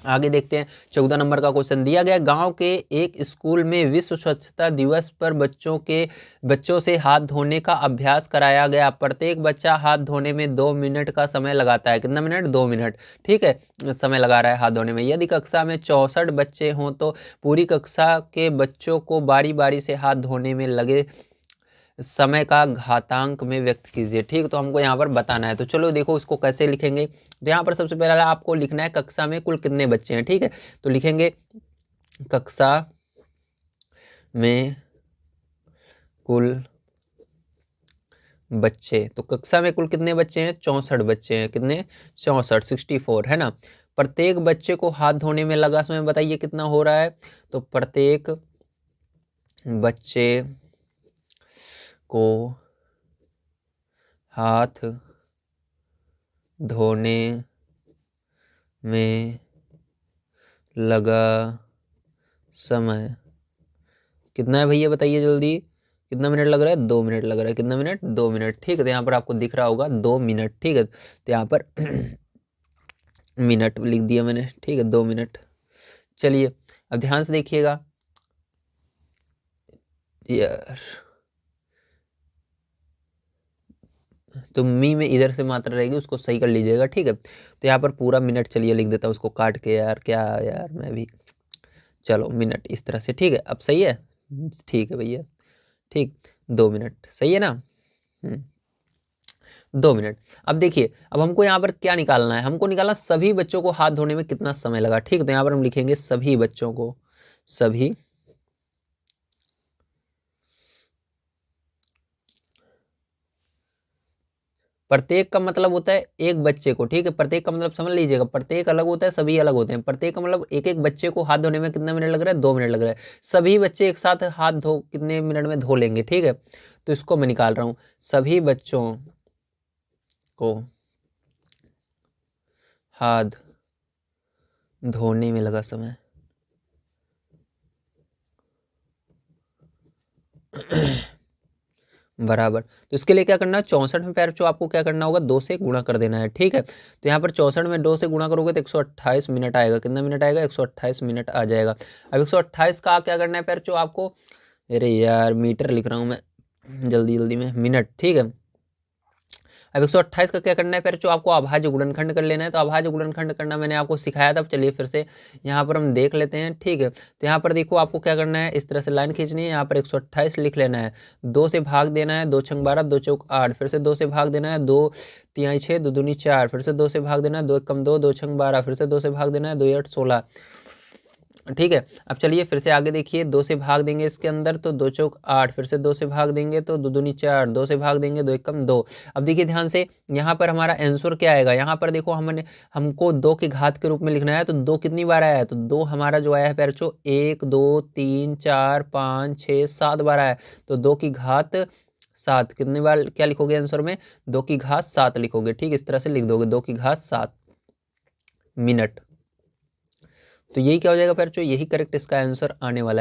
आगे देखते हैं 14 नंबर का क्वेश्चन दिया गया। गांव के एक स्कूल में विश्व स्वच्छता दिवस पर बच्चों से हाथ धोने का अभ्यास कराया गया। प्रत्येक बच्चा हाथ धोने में 2 मिनट का समय लगाता है। कितना मिनट? 2 मिनट। ठीक है, समय लगा रहा है हाथ धोने में। यदि कक्षा में 64 बच्चे हों तो पूरी कक्षा के बच्चों को बारी बारी से हाथ धोने में लगे समय का घातांक में व्यक्त कीजिए। ठीक, तो हमको यहाँ पर बताना है। तो चलो देखो इसको कैसे लिखेंगे। तो यहाँ पर सबसे पहले आपको लिखना है कक्षा में कुल कितने बच्चे हैं। ठीक है, तो लिखेंगे कक्षा में कुल बच्चे। तो कक्षा में कुल कितने बच्चे हैं? 64 बच्चे हैं। कितने? 64, 64 है ना। प्रत्येक बच्चे को हाथ धोने में लगा समय बताइए कितना हो रहा है। तो प्रत्येक बच्चे को हाथ धोने में लगा समय कितना है भैया बताइए जल्दी। कितना मिनट लग रहा है? 2 मिनट लग रहा है। कितना मिनट? 2 मिनट। ठीक है, तो यहाँ पर आपको दिख रहा होगा 2 मिनट। ठीक है, तो यहाँ पर मिनट लिख दिया मैंने। ठीक है, 2 मिनट। चलिए अब ध्यान से देखिएगा यार, तो मी में इधर से मात्रा रहेगी उसको सही कर लीजिएगा। ठीक है, तो यहाँ पर पूरा मिनट चलिए लिख देता हूँ उसको काट के। यार क्या यार, मैं भी, चलो मिनट इस तरह से। ठीक है, अब सही है। ठीक है भैया, ठीक, 2 मिनट सही है ना। 2 मिनट। अब देखिए, अब हमको यहाँ पर क्या निकालना है? हमको निकालना सभी बच्चों को हाथ धोने में कितना समय लगा। ठीक, तो यहाँ पर हम लिखेंगे सभी बच्चों को। सभी प्रत्येक का मतलब होता है एक बच्चे को। ठीक है, प्रत्येक का मतलब समझ लीजिएगा, प्रत्येक अलग होता है, सभी अलग होते हैं। प्रत्येक का मतलब एक एक बच्चे को हाथ धोने में कितना मिनट लग रहा है? 2 मिनट लग रहा है। सभी बच्चे एक साथ हाथ धो कितने मिनट में धो लेंगे? ठीक है, तो इसको मैं निकाल रहा हूँ। सभी बच्चों को हाथ धोने में लगा समय बराबर, तो इसके लिए क्या करना है? 64 में पैर आपको क्या करना होगा? 2 से गुणा कर देना है। ठीक है, तो यहाँ पर 64 में 2 से गुणा करोगे तो 128 मिनट आएगा। कितना मिनट आएगा? 128 मिनट आ जाएगा। अब 128 का क्या करना है पैर आपको? अरे यार मीटर लिख रहा हूँ मैं जल्दी जल्दी में, मिनट। ठीक है, अब 128 का क्या करना है फिर? आपको अभाज्य गुणनखंड कर लेना है। तो अभाज्य गुणनखंड करना मैंने आपको सिखाया था। चलिए फिर से यहाँ पर हम देख लेते हैं। ठीक है, तो यहाँ पर देखो आपको क्या करना है, इस तरह से लाइन खींचनी है। यहाँ पर 128 लिख लेना है, 2 से भाग देना है, 2 छंग 12, 2 चौक 8, फिर से 2 से भाग देना है, 2 तिहाई 6, 2 दूनी 4, फिर से 2 से भाग देना है, 2 कम 2, 2 छंग 12, फिर से 2 से भाग देना है, 2 8 16। ठीक है, अब चलिए फिर से आगे देखिए, 2 से भाग देंगे इसके अंदर तो 2 चौक 8, फिर से 2 से भाग देंगे तो 2 दूनी 4, 2 से भाग देंगे 2 एकम 2। अब देखिए ध्यान से, यहाँ पर हमारा आंसर क्या आएगा? यहाँ पर देखो हमको 2 की घात के रूप में लिखना है। तो 2 कितनी बार आया है? तो 2 हमारा जो आया है पैरचो 1 2 3 4 5 6 7 बार आया है। तो 2 की घात 7 कितनी बार क्या लिखोगे आंसर में? 2 की घात 7 लिखोगे। ठीक, इस तरह से लिख दोगे 2 की घात 7 मिनट। तो यही क्या हो जाएगा फिर? यही करेक्ट इसका आंसर आने वाला है।